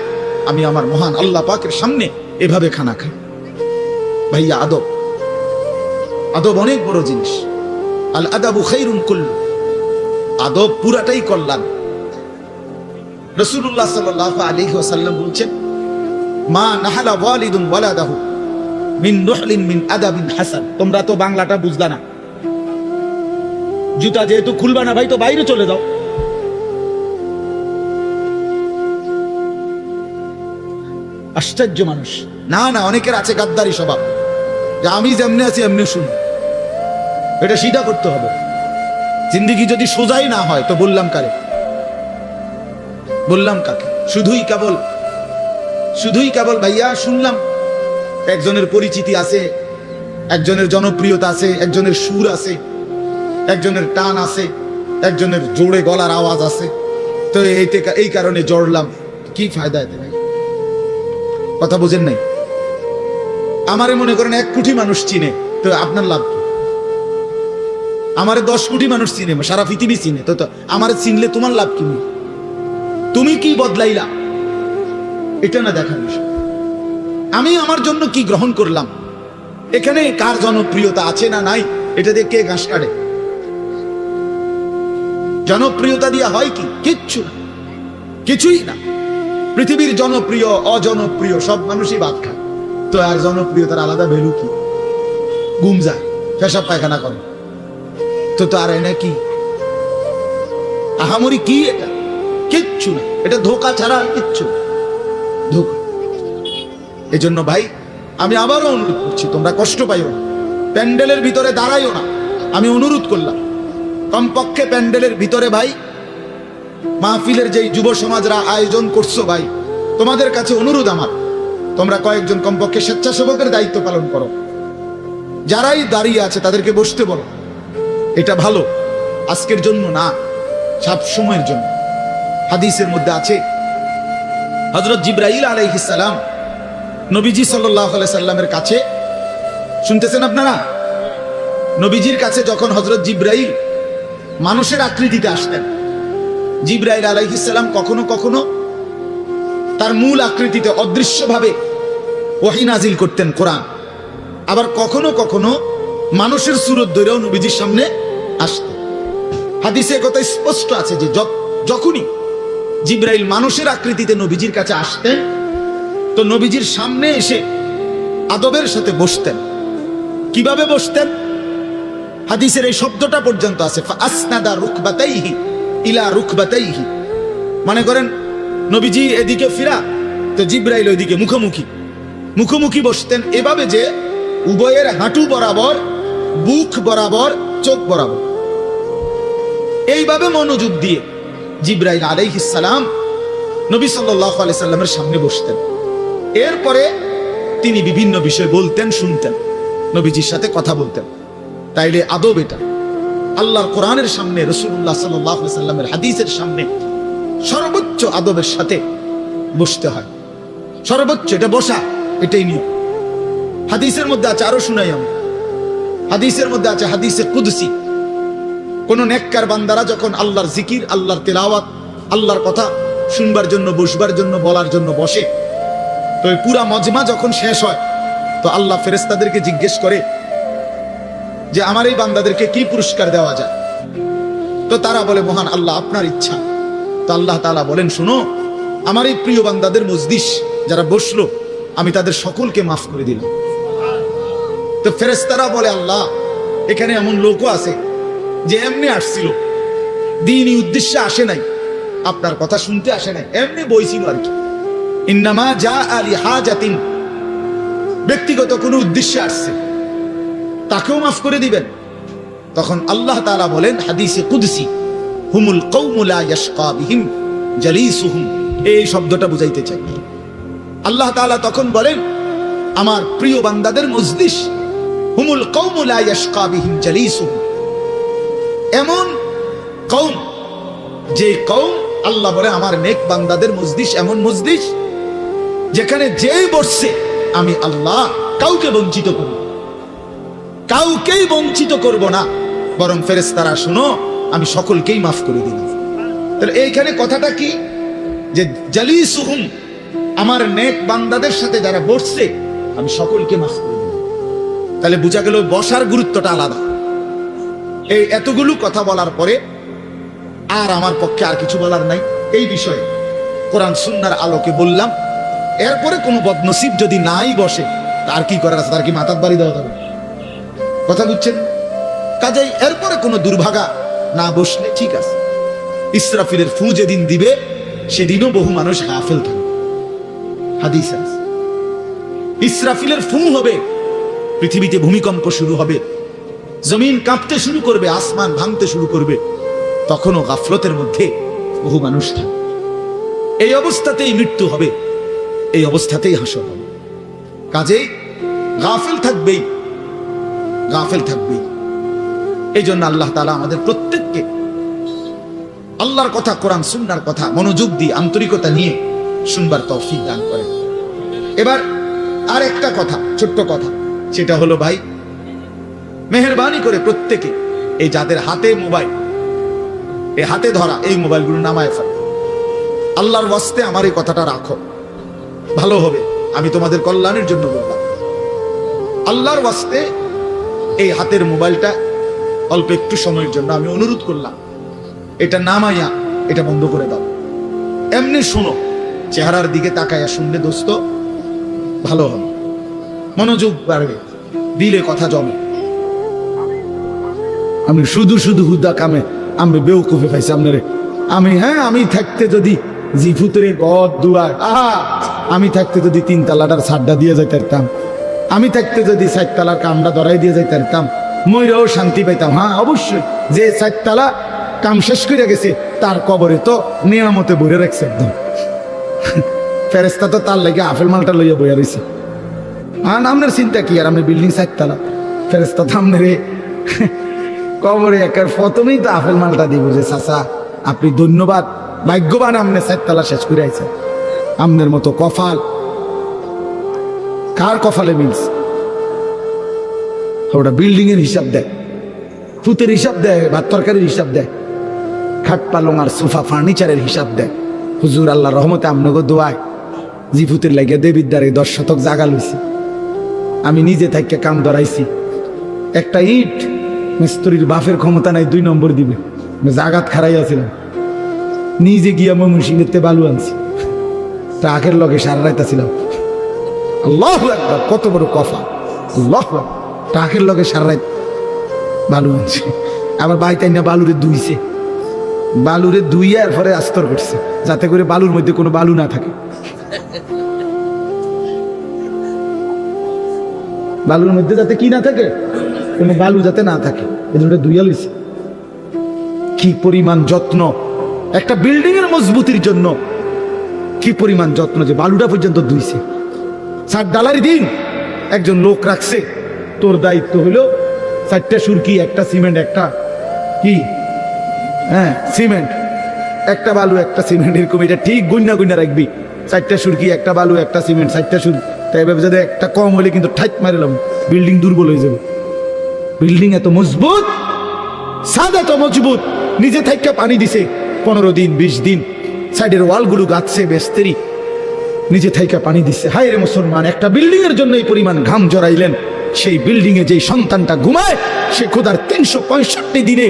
আমি আমার মহান আল্লাহ পাকের সামনে এভাবে খানা খাই। ভাইয়া, আদব, আদব অনেক বড় জিনিস। আল আদাবু খায়রুন কুল্লু, আদব পুরাটাই কল্যাণ। রাসূলুল্লাহ সাল্লাল্লাহু আলাইহি ওয়াসাল্লাম বলছেন, মা নাহালা ওয়ালিদুন ওয়ালাদাহু মিন নুহলিন মিন আদাবিন হাসান। তোমরা তো বাংলাটা বুঝলা না, জুতা যেহেতু খুলবা না ভাই, তো বাইরে চলে যাও। আশ্চর্য মানুষ। না না, অনেকের আছে গাদ্দারি স্বভাব, যে আমি যেমনি আছি এমনি শুনি। এটা সিধা করতে হবে। জিন্দেগি যদি সোজাই না হয় তো বললাম কারে, বললাম কাকে? শুধুই কেবল ভাইয়া শুনলাম একজনের পরিচিতি আছে, একজনের জনপ্রিয়তা আছে, একজনের সুর আছে, একজনের টান আছে, একজনের জোরে গলার আওয়াজ আছে, তো এই কারণে জড়লাম। কি ফায়দা এতে ভাই? কথা বুঝেন নাই? আমারে মনে করেন 1 কোটি মানুষ চিনে, তো আপনার লাভ কি? আমারে 10 কোটি মানুষ চিনে, সারা পৃথিবী চিনে, তো আমারে চিনলে তোমার লাভ কি? তুমি কি বদলাইলা এটা না দেখার বিষয়। আমি আমার জন্য কি গ্রহণ করলাম, এখানে কার জনপ্রিয়তা আছে না নাই, এটা দিয়ে কে ঘাস কাটে? জনপ্রিয়তা দিয়ে হয় কি? কিচ্ছু না, কিছুই না। পৃথিবীর জনপ্রিয় অজনপ্রিয় সব মানুষই ভাত খায়, তো আর জনপ্রিয়তার আলাদা ভ্যালু কি? ঘুম যায়, পেশাব পায়খানা করে, তো আর এনে কি আহামরি কি? এটা কিচ্ছু না, এটা ধোঁকা ছাড়া আর কিচ্ছু ধোঁকা। এই জন্য ভাই আমি আবারও অনুরোধ করছি, তোমরা কষ্ট পাইও না, প্যান্ডেলের ভিতরে দাঁড়াইও না। আমি অনুরোধ করলাম কমপক্ষে প্যান্ডেলের ভিতরে ভাই, মাহফিলের যেই যুব সমাজরা আয়োজন করছো ভাই, তোমাদের কাছে অনুরোধ আমার, তোমরা কয়েকজন কমপক্ষে স্বেচ্ছাসেবকের দায়িত্ব পালন করো। যারাই দাঁড়িয়ে আছে তাদেরকে বসতে বলো। এটা ভালো, আজকের জন্য না, সব সময়ের জন্য। হাদিসের মধ্যে আছে, হযরত জিবরাইল আলাইহিস সালাম নবীজি সাল্লাল্লাহু আলাইহি সাল্লামের কাছে, শুনতেছেন আপনারা? নবীজির কাছে যখন হযরত জিবরাইল মানুষের আকৃতিতে আসতেন, জিবরাইল আলাইহিস সালাম কখনো কখনো তার মূল আকৃতিতে অদৃশ্যভাবে ওহী নাজিল করতেন, কোরআন। আবার কখনো কখনো মানুষের সুরত ধরেও নবীজির সামনে আসতেন। হাদিসে কথা স্পষ্ট আছে যে যখনই জিবরাইল মানুষের আকৃতিতে নবীজির কাছে আসতেন, তো নবীজির সামনে এসে আদবের সাথে বসতেন। কিভাবে বসতেন? হাদিসের এই শব্দটা পর্যন্ত আছে, ফাসনাদা রুকবাতাইহি ইলা রুকবাতাইহি। মানে করেন নবীজি এদিকে ফিরা, তো জিবরাইল ওইদিকে মুখোমুখি বসতেন, এভাবে যে উভয়ের হাঁটু বরাবর, বুক বরাবর, চোখ বরাবর, এইভাবে মনোযোগ দিয়ে জিবরাইল আলাইহিস সালাম নবী সাল্লাল্লাহু আলাইহি সাল্লামের সামনে বসতেন। এরপরে তিনি বিভিন্ন বিষয় বলতেন, শুনতেন, নবীজির সাথে কথা বলতেন। তাইলে আদব এটা। আল্লাহর কোরআনের সামনে, রাসূলুল্লাহ সাল্লাল্লাহু আলাইহি সাল্লামের হাদিসের সামনে সর্বোচ্চ আদবের সাথে বসতে হয়। সর্বোচ্চ এটা বসা, এটাই নিয়ম। হাদিসের মধ্যে আছে, আরো শুনাই আমি, হাদিসের মধ্যে আছে, হাদিসে কুদসি, কোন নেককার বান্দারা যখন আল্লাহর জিকির, আল্লাহর তেলাওয়াত, আল্লাহর কথা শুনবার জন্য, বসবার জন্য, বলার জন্য বসে, তো পুরা মজমা যখন শেষ হয়, তো আল্লাহ ফেরেশতাদেরকে জিজ্ঞেস করে যে আমার এই বান্দাদেরকে কি পুরস্কার দেওয়া যায়। তো তারা বলে মহান আল্লাহ আপনার ইচ্ছা। তো আল্লাহ তাআলা বলেন শুনো, আমার এই প্রিয় বান্দাদের মজলিস যারা বসলো আমি তাদের সকলকে মাফ করে দিলাম। তো ফেরেশতারা বলে আল্লাহ এখানে এমন লোকও আছে যে এমনি আসছিল, দ্বীনি উদ্দেশ্যে আসে নাই, আপনার কথা শুনতে আসে নাই, এমনি বইছিল আর কি। ইন্নামা জাআ লিহাজাতিন, ব্যক্তিগত কোনো উদ্দেশ্যে আসছে, তাকেও মাফ করে দিবেন। তখন আল্লাহ তাআলা বলেন হাদিসে কুদসি, হুমুল কওমু লা ইয়াশকা বিহিম জালিসুহুম, এই শব্দটা বুঝাইতে চাই। আল্লাহ তাআলা তখন বলেন আমার প্রিয় বান্দাদের মজলিস হুমুল কওমু লা ইয়াশকা বিহিম জালিসুহুম, এমন কওম যে কওম, আল্লাহ বলে আমার নেক বান্দাদের মজলিস এমন মজলিস যেখানে যেই বসছে আমি আল্লাহ কাউকে বঞ্চিত করব, কাউকেই বঞ্চিত করব না, বরং ফেরেশতারা শুনো আমি সকলকেই মাফ করে দিলাম। তাহলে এইখানে কথাটা কি, যে জালিসুহুম, আমার নেক বান্দাদের সাথে যারা বসছে আমি সকলকে মাফ করে দিলাম। তাহলে বোঝা গেল বসার গুরুত্বটা আলাদা। এই এতগুলো কথা বলার পরে আর আমার পক্ষে আর কিছু বলার নাই এই বিষয়ে। কোরআন সুন্নাহর আলোকে বললাম, এরপরে কোনো বদনসিব যদি নাই বসে তার কি করার আছে, তার কি মাথার বাড়ি দেওয়া যাবে? কথা বুঝছেন? কাজেই এরপরে কোনো দুর্ভাগা না বসলে ঠিক আছে। ইসরাফিলের ফু যেদিন দিবে সেদিনও বহু মানুষ গাফেল থাকবে। হাদিস আছে ইসরাফিলের ফু হবে, পৃথিবীতে ভূমিকম্প শুরু হবে, জমিন কাঁপতে শুরু করবে, আসমান ভাঙতে শুরু করবে, তখনও গাফলতের মধ্যে বহু মানুষ থাকবে। এই অবস্থাতেই মৃত্যু হবে, এই অবস্থাতেই হাসর হবে। কাজেই গাফেল থাকবেই, গাফেল থাকবেই। এই জন্য আল্লাহ তাআলা আমাদের প্রত্যেককে আল্লাহর কথা, কোরআন সুন্নাহর কথা মনোযোগ দিয়ে আন্তরিকতা নিয়ে শুনবার তৌফিক দান করেন। এবার আর একটা কথা, ছোট্ট কথা, সেটা হলো ভাই মেহেরবানি করে প্রত্যেকে এই যাদের হাতে মোবাইল, এই হাতে ধরা এই মোবাইলগুলো নামায় ফেলো। আল্লাহর ওয়াস্তে আমার এই কথাটা রাখো, ভালো হবে, আমি তোমাদের কল্যাণের জন্য বললাম। আল্লাহর ওয়াস্তে এই হাতের মোবাইলটা অল্প একটু সময়ের জন্য আমি অনুরোধ করলাম, এটা নামাইয়া এটা বন্ধ করে দাও। এমনি শোনো, চেহারার দিকে তাকাইয়া শুনলে দোস্ত ভালো হবে, মনোযোগ বাড়বে, দিলে কথা জমে। আমি শুধু শুধু হুদা কামে আমি বেউকুফে পাইছি আপনারে। আমি থাকতে যদি জিফুতরে গদ দুয়ার, আমি থাকতে যদি 3 তালাটার ছাড্ডা দিয়ে যাইতে পারতাম, আমি থাকতে যদি 4 তালার কামটা ধরাই দিয়ে যাইতে পারতাম, মইরাও শান্তি পাইতাম। হ্যাঁ অবশ্যই, যে 4 তালা কাম শেষ করে গেছে তার কবরে তো নিয়ামতে ভরে রাখছে একদম। ফেরেশতা তো তার লাগে আপেল মালটা লইয়া বইয়া রয়েছে। আর আপনার চিন্তা কি, আর আপনি বিল্ডিং 4 তালা, ফেরেশতা তো আপনার কবরে একার প্রথমেই তো আপেল মালটা দিব যে চাচা আপনি ধন্যবাদ, ভাগ্যবান, আপনি 4 তালা শেষ করে আইছেন। আপনার মতো কপাল কার কপালে মিলছে? ওটা বিল্ডিং এর হিসাব দেয়, ফুতের হিসাব দেয়, ভাত তরকারির হিসাব দেয়, খাট পালং আর সোফা ফার্নিচারের হিসাব দেয়। হুজুর আল্লাহ রহমতে আপনাকে দোয়ায় জিফুতের লাগিয়া দেবীর দ্বারে 10 শতক জাগা লইছি, আমি নিজে থাইকে কাম ধরাইছি। একটা ইট মিস্ত্রির বাফের ক্ষমতা নাই 2 নম্বর দিবে, জাগাত খারাইয়াছিলাম, নিজে গিয়া ময়মনসিংহেতে বালু আনছি, ট্রাকের লগে সারা রাইতাছিলাম। আল্লাহু আকবার, কত বড় কফা! আল্লাহু আকবার, ট্রাকের লগে সারা রাত বালু আনছি। আবার বাড়িতে না বালুরে ধুইছে, বালুরে ধুইয়ার পরে আস্তর করছে যাতে করে বালুর মধ্যে কোনো বালু না থাকে। বালুর মধ্যে যাতে কি না থাকে, কোনো বালু যাতে না থাকে, এজন্য ধুইয়া লইছে। কি পরিমাণ যত্ন একটা বিল্ডিং এর মজবুতির জন্য, কি পরিমাণ যত্ন যে বালুটা পর্যন্ত ধুইছে। 7 ডালার দিন একজন লোক রাখছে, তোর দায়িত্ব হলো 4টা সুরকি, একটা সিমেন্ট, একটা কি সিমেন্ট, একটা বালু, একটা সিমেন্ট, এরকম এটা ঠিক গুন্না গুন্না রাখবি। 4টা সুরকি, একটা বালু, একটা সিমেন্ট, 4টা সুর। তাই এভাবে যদি একটা কম হলে কিন্তু ঠাইট মারিলাম, বিল্ডিং দুর্বল হয়ে যাবে। বিল্ডিং এত মজবুত, ছাদ এত মজবুত, নিজে থেকে পানি দিছে 15 দিন 20 দিন, সাইডের ওয়ালগুলো গাছছে বেস্তেরি, নিজে থাইকা পানি দিচ্ছে। হায় রে মুসলমান, একটা বিল্ডিং এর জন্য এই পরিমাণ ঘাম জড়াইলেন, সেই বিল্ডিং এ যেই সন্তানটা ঘুমায় সে খোদার 365 দিনে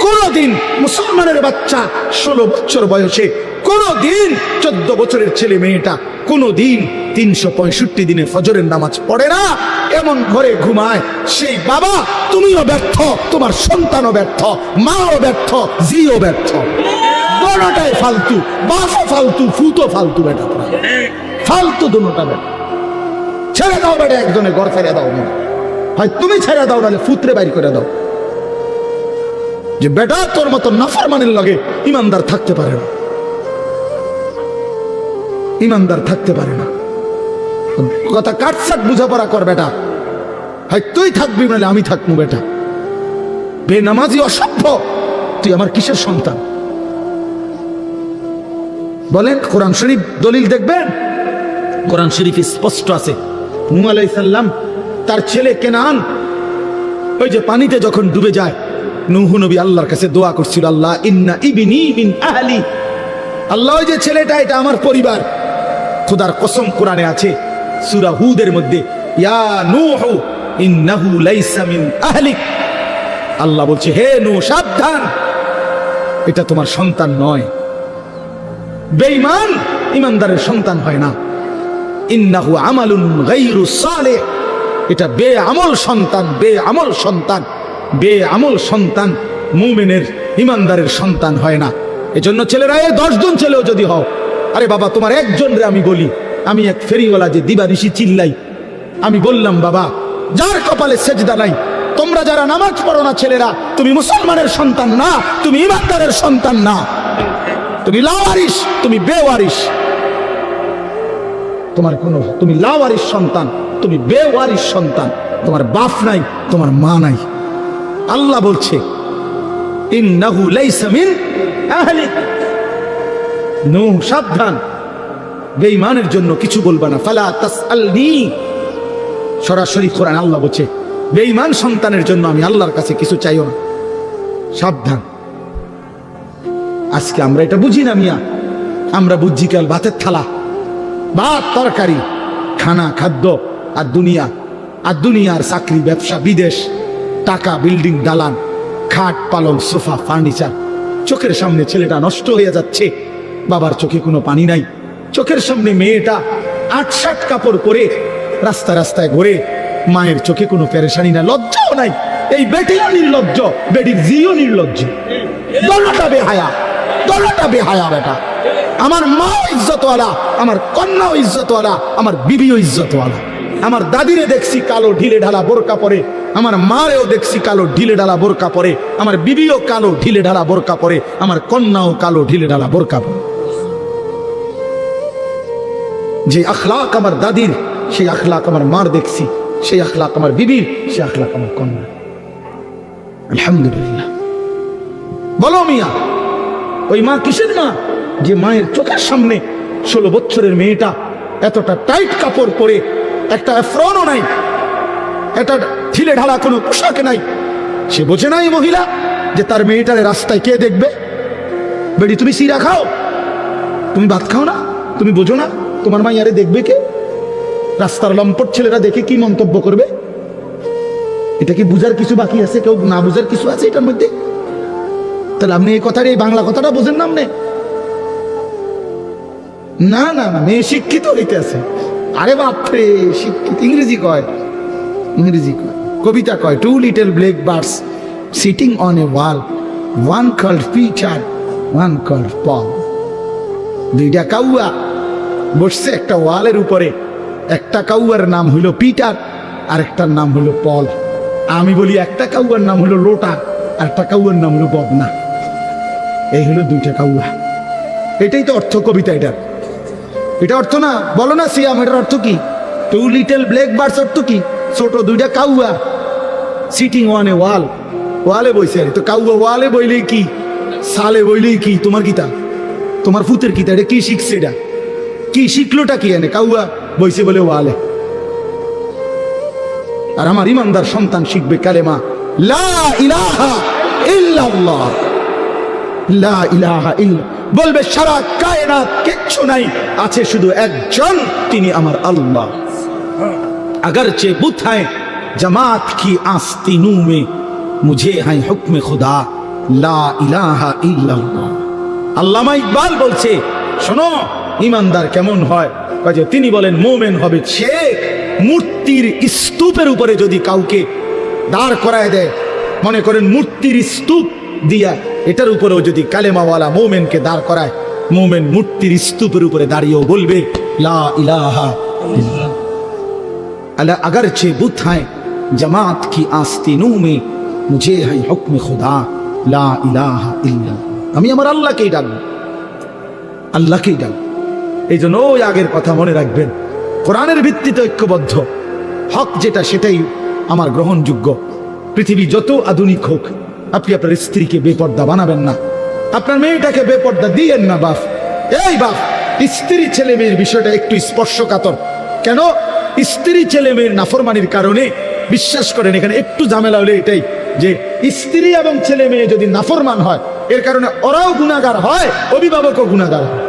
কোনদিন মুসলমানের বাচ্চা 16 বছর বয়সে, কোনদিন 14 বছরের ছেলে মেয়েটা কোনদিন 365 দিনে ফজরের নামাজ পড়ে না, এমন ঘরে ঘুমায়। সেই বাবা তুমিও ব্যর্থ, তোমার সন্তানও ব্যর্থ, মাও ব্যর্থ, জিও ব্যর্থ, দোনোটাই ফালতু। বাপও ফালতু, ফুতো ফালতু, বেটা ফালতু, দুটোটা বেটা। ছেড়ে দাও বেটা, একজনে ঘর ছেড়ে দাও, হয় তুমি ছেড়ে দাও, নাহলে ফুতরে বাইর করে দাও। যে বেটা তোর মতো নাফরমানের লগে ইমানদার থাকতে পারে না, ইমানদার থাকতে পারে না। কথা কাটসাট বুঝাপড়া কর বেটা, হয় তুই থাকবি নাহলে আমি থাকবো। বেটা বেনামাজি অসভ্য, তুই আমার কিসের সন্তান বলেন? কোরআন শরীফ দলিল দেখবেন, কোরআন শরীফ স্পষ্ট আছে। নূহ আলাইহিস সালাম তার ছেলে কেনান ওই যে পানিতে যখন ডুবে যায়, নূহ নবী আল্লাহর কাছে দোয়া করছিল, আল্লাহ ইন্না ইবনি মিন আহলি, আল্লাহ ওই যে ছেলেটা এটা আমার পরিবার। খোদার কসম কোরআনে আছে সূরা হুদের মধ্যে, ইয়া নূহ ইন্নাহু লাইসা মিন আহলিক, আল্লাহ বলছে হে নূহ সাবধান, এটা তোমার সন্তান নয়। বেঈমান ইমানদারের সন্তান হয় না। ইন্নাহু আমালুন গায়রু সালিহ, এটা বেআমল সন্তান, বেআমল সন্তান, বেআমল সন্তান মুমিনের ইমানদারের সন্তান হয় না। এজন্য ছেলেরা 10 জন ছেলেও যদি হও, আরে বাবা তোমার একজন রে আমি বলি, আমি এক ফেরিওয়ালা যে দিবানিশি চিল্লাই, আমি বললাম বাবা যার কপালে সেজদা নাই, তোমরা যারা নামাজ পড়ো না ছেলেরা, তুমি মুসলমানের সন্তান না, তুমি ইমানদারের সন্তান না, তুমি লাওয়ারিস, তুমি বেওয়ারিস। তোমার কোনো, তুমি লাওয়ারিস সন্তান, তুমি বেওয়ারিস সন্তান, তোমার বাপ নাই, তোমার মা নাই। আল্লাহ বলছে ইন্নাহু লাইসা মিন আহলিক, নূহ সাবধান, বেঈমানের জন্য কিছু বলবা না। ফালা তাসআলনি, সরাসরি কোরআন আল্লাহ বলছে বেঈমান সন্তানের জন্য আমি আল্লাহর কাছে কিছু চাইও না, সাবধান। আজকে আমরা এটা বুঝি না মিয়া, আমরা বুঝছি কাল ভাতের থালা, ভাত তরকারি, খানা খাদ্য, আর দুনিয়া, আর দুনিয়ার চাকরি ব্যবসা বিদেশ, টাকা বিল্ডিং দালান, খাট পালং সোফা ফার্নিচার। চোখের সামনে ছেলেটা নষ্ট হয়ে যাচ্ছে, বাবার চোখে কোনো পানি নাই, চোখের সামনে মেয়েটা 8-7 কাপড় পরে রাস্তায় রাস্তায় ঘুরে, মায়ের চোখে কোনো পেরেশানি নাই, লজ্জাও নাই। এই বেটিও নির্লজ্জ, বেটির জিও নির্লজ্জ, দলটা বেহায়া, দলটা বেহায়া। বেটা আমার মা ইজ্জতওয়ালা, আমার কন্যাও ইজ্জতওয়ালা, আমার বিবিও ইজ্জতওয়ালা। আমার দাদিরে দেখছি কালো ঢিলে ঢালা বোরকা পরে, আমার মারেও দেখছি কালো ঢিলে ঢালা বোরকা পরে, আমার বিবিও কালো ঢিলে ঢালা বোরকা পরে, আমার কন্যাও কালো ঢিলে ঢালা বোরকা পরে। যে আখলাক আমার দাদির, সেই আখলাক আমার মার দেখছি, সেই আখলাক আমার বিবির, সেই আখলাক আমার কন্যা। আলহামদুলিল্লাহ। বলো মিয়া, ওই মা কিসের মা? যে মায়ের চোখের সামনে 16 বছরের মেয়েটা এতটা টাইট কাপড় পরে, একটা এফরনও নাই, একটা ঢিলে ঢালা কোনো পোশাক নাই, সে বোঝে না এই মহিলা যে তার মেয়েটারে রাস্তায় কে দেখবে। বেডি তুমি সিরা খাও, তুমি ভাত খাও না, তুমি বোঝো না তোমার মাইয়ারে দেখবে কে? রাস্তার লম্পট ছেলেরা দেখে কি মন্তব্য করবে? এটা কি বুঝার কিছু বাকি আছে? কেউ না বুঝার কিছু আছে এটার মধ্যে? তাহলে আপনি এই কথাটা, এই বাংলা কথাটা বোঝেন না আপনি? না না না, মেয়ে শিক্ষিত হইতে আছে। আরে বাপরে, শিক্ষিত ইংরেজি কয়, ইংরেজি কয়, কবিতা কয়, 2 little black birds sitting on a wall, one called Peter, one called Paul. 2টা কাউয়া বসছে একটা ওয়ালের উপরে, একটা কাউয়ার নাম হইল পিটার, আর একটার নাম হইল পল। আমি বলি একটা কাউয়ার নাম হইল লোটা, আর একটা কাউয়ার নাম হইল বদনা। এই হলো 2টা কাউয়া। এটাই তো অর্থ কবিতা। এটা অর্থ না? বলো না সিয়াম, এটার অর্থ কি? 2 little black birds অর্থ কি? ছোট 2টা কাউয়া সিটিং অন এ ওয়াল, ওয়ালে বইছে। তো কাউয়া ওয়ালে বইলেই কি, সালে বইলেই কি? তোমার কিতা, তোমার ফুতের কিতা? এটা কি শিখছে? এটা কি শিখলোটা কি? এনে কাউয়া বইছে বলে ওয়ালে। আর আমার ইমানদার সন্তান শিখবে কালেমা লা ইলাহা ইল্লাল্লাহ, লা ইলাহা ইল্লা বলবে সারা কায়নাত কিচ্ছু নাই, আছে শুধু একজন, তিনি আমার আল্লাহ। अगरचे बुत हैं जमात की आस्तीनों में, मुझे है हुक्म खुदा ला इलाहा इल्लल्लाह। আল্লামা ইকবাল বলছে, শোনো ইমানদার কেমন হয়, কাজে তিনি বলেন মুমিন হবে সে মূর্তির স্তূপের উপরে যদি কাউকে দাঁড় করায় দেয়, মনে করেন মূর্তির স্তূপ দিয়া এটার উপরেও যদি কালেমাওয়ালা মুমিনকে দাঁড় করায়, মুমিন মূর্তির স্তূপের উপরে দাঁড়িয়েও বলবে লা ইলাহা ইল্লাল্লাহ। अला अगरचे बुत हैं जमात की आस्तीनों में, मुझे है हुक्म खुदा ला इलाहा इल्लल्लाह। আমি আমার আল্লাহকেই ডাকবো, আল্লাহকেই ডাকবো। এই জন্য ওই আগের কথা মনে রাখবেন, কোরআনের ভিত্তিতে ঐক্যবদ্ধ, হক যেটা সেটাই আমার গ্রহণযোগ্য। পৃথিবী যত আধুনিক হোক, আপনি আপনার স্ত্রীকে বেপর্দা বানাবেন না, আপনার মেয়েটাকে বেপর্দা দিয়েন না। বাপ, এই বাপ, স্ত্রী ছেলে মেয়ের বিষয়টা একটু স্পর্শকাতর। কেন? স্ত্রী ছেলে মেয়ের নাফরমানির কারণে, বিশ্বাস করেন এখানে একটু ঝামেলা হলে এটাই যে স্ত্রী এবং ছেলে মেয়ে যদি নাফরমান হয়, এর কারণে ওরাও গুনাহগার হয়, অভিভাবকও গুনাহগার হয়।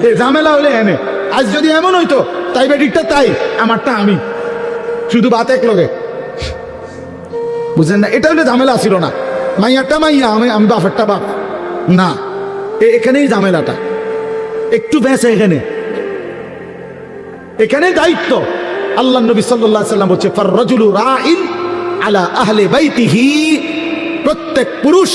এই ঝামেলা হলে এনে আজ যদি এমন হইতো তাই বেটিকটা তাই, আমারটা আমি, শুধু বাত এক লগে, বুঝলেন না? এটা হলে ঝামেলা ছিল না, মাইয়ারটা মাইয়া, আমি বাপেরটা বাপ না। এখানেই ঝামেলাটা একটু বেঁচে, এখানে দায়িত্ব। আল্লাহ নবী সাল্লাল্লাহু আলাইহি সাল্লাম বলছে ফাররাজুলু রাইন আলা আহলি বাইতিহি, প্রত্যেক পুরুষ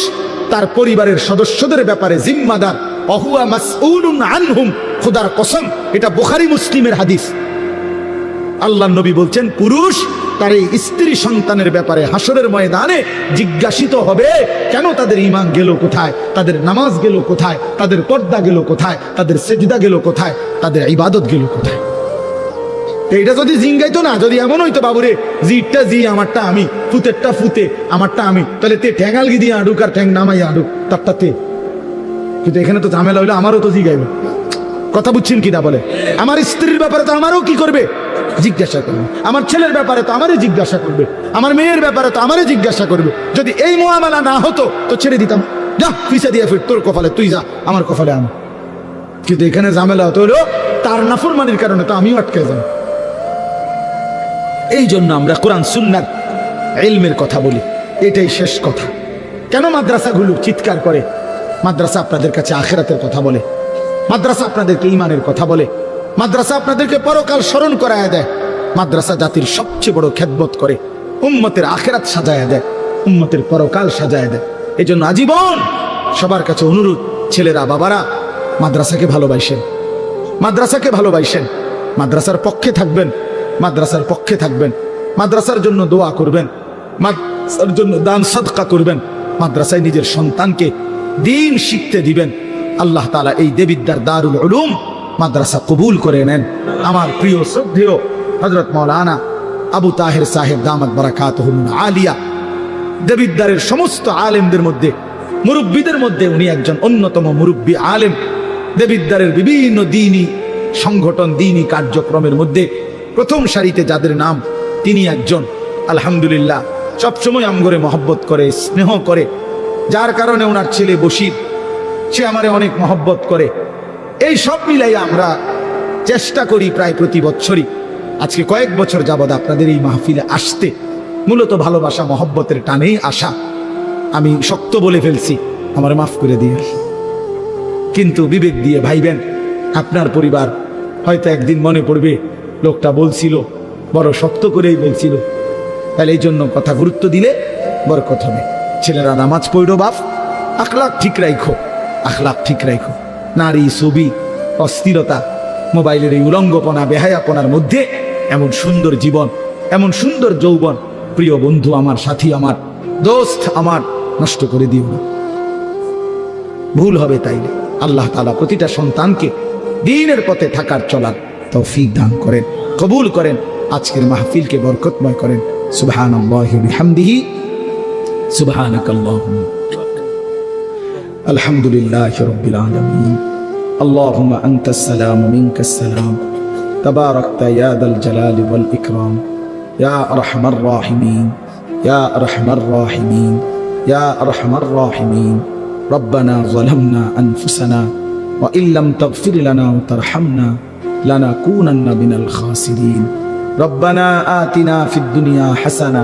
তার পরিবারের সদস্যদের ব্যাপারে জিম্মাদার। ওহুয়া মাসউলুন আনহুম, খোদার কসম এটা বুখারী মুসলিমের হাদিস। আল্লাহ নবী বলছেন পুরুষ তার এই স্ত্রী সন্তানের ব্যাপারে হাসরের ময়দানে জিজ্ঞাসিত হবে, কেন তাদের ঈমান গেল কোথায়, তাদের নামাজ গেল কোথায়, তাদের পর্দা গেল কোথায়, তাদের সিজদা গেল কোথায়, তাদের ইবাদত গেল কোথায়। এইটা যদি জিঙ্গাইতো না, যদি এমন হইতো বাবুরে জিটটা জি আমারটা আমি, ফুতেরটা ফুতে আমারটা আমি, তাহলে তে ঠ্যাঙ্গালগি দিয়ে আডুক আর ঠ্যাং নামাই আডুক তারটাতে। কিন্তু এখানে তো ঝামেলা হইলো, আমারও তো জিগাইবে। কথা বুঝছেন কিনা বলে? আমার স্ত্রীর ব্যাপারে তো আমারও কি করবে, জিজ্ঞাসা করবে। আমার ছেলের ব্যাপারে তো আমারই জিজ্ঞাসা করবে। আমার মেয়ের ব্যাপারে তো আমারই জিজ্ঞাসা করবে। যদি এই মুআমালা না হতো তো ছেড়ে দিতাম, যা পিছা দিয়ে ফির, তোর কপালে তুই যা, আমার কপালে আমি। কিন্তু এখানে ঝামেলা হতো হলো তার নাফরমানির কারণে তো আমিও আটকে যাব। এই জন্য আমরা কোরআন সুন্নাত ইলমের কথা বলি, এটাই শেষ কথা। কেন মাদ্রাসাগুলো চিৎকার করে? মাদ্রাসা আপনাদের কাছে আখিরাতের কথা বলে, মাদ্রাসা আপনাদেরকে ঈমানের কথা বলে, মাদ্রাসা আপনাদেরকে পরকাল স্মরণ করায় দেয়। মাদ্রাসা জাতির সবচেয়ে বড় খেদমত করে, উম্মতের আখিরাত সাজায় দেয়, উম্মতের পরকাল সাজায় দেয়। এই জন্য আজীবন সবার কাছে অনুরোধ, ছেলেরা বাবারা মাদ্রাসাকে ভালোবাসেন, মাদ্রাসাকে ভালোবাসেন, মাদ্রাসার পক্ষে থাকবেন, মাদ্রাসার পক্ষে থাকবেন, মাদ্রাসার জন্য দোয়া করবেন, মাদ্রাসার জন্য দান সাদকা করবেন, মাদ্রাসায় নিজের সন্তানকে দ্বীন শিখতে দিবেন। আল্লাহ তাআলা এই দেবিদ্দার দারুল উলুম মাদ্রাসা কবুল করে নেন। আমার প্রিয় শ্রদ্ধেয় হযরত মাওলানা আবু তাহের সাহেব দামাত বারাকাতুহুল আলিয়া, দেবিদ্দারের সমস্ত আলেমদের মধ্যে, মুরব্বীদের মধ্যে উনি একজন অন্যতম মুরব্বী আলেম। দেবিদ্দারের বিভিন্ন দ্বীনি সংগঠন, দ্বীনি কার্যক্রমের মধ্যে প্রথম সারিতে যাদের নাম, তিনি একজন। আলহামদুলিল্লাহ, সবসময় আমগরে মহব্বত করে, স্নেহ করে, যার কারণে ওনার ছেলে বশির, সে আমারে অনেক মহব্বত করে। এই সব মিলাই আমরা চেষ্টা করি প্রায় প্রতি বছরই, আজকে কয়েক বছর যাবৎ আপনাদের এই মাহফিলে আসতে, মূলত ভালোবাসা মহব্বতের টানেই আসা। আমি শক্ত বলে ফেলছি, আমার মাফ করে দিয়ে, কিন্তু বিবেক দিয়ে ভাইবেন। আপনার পরিবার হয়তো একদিন মনে পড়বে লোকটা বলছিল, বড় শক্ত করেই বলছিল, তাহলে এই জন্য কথা গুরুত্ব দিলে বরকত হবে। ছেলেরা নামাজ পড়ো বাপ, আখলাক ঠিক রাখো, আখলাক ঠিক রাখো। নারী, ছবি, অস্থিরতা, মোবাইলের এই উলঙ্গপনা, বেহায়াপনার মধ্যে এমন সুন্দর জীবন, এমন সুন্দর যৌবন, প্রিয় বন্ধু আমার, সাথী আমার, দোস্ত আমার, নষ্ট করে দিও না, ভুল হবে। তাইলে আল্লাহ তাআলা প্রতিটা সন্তানকে দ্বীনের পথে থাকার চলার তৌফিক দান করেন, কবুল করেন, আজকের মাহফিলকে বরকতময় করেন। সুবহানাল্লাহি ওয়া বিহামদিহি, সুবহানাকাল্লাহুম্মা, আলহামদুলিল্লাহি রাব্বিল আলামিন। আল্লাহুম্মা আনতাস সালাম ওয়া মিনকাস সালাম, তাবারাকতা ইয়া দাল জালালি ওয়াল ইকরাম, ইয়া আরহামার রাহিমিন, ইয়া আরহামার রাহিমিন, ইয়া আরহামার রাহিমিন। রব্বানা যালামনা আনফুসানা ওয়া ইল্লাম তাগফির লানা ওয়া তারহামনা লানাকুনান্না মিনাল খাসিরিন। রব্বানা আতিনা ফিদ দুনিয়া হাসানা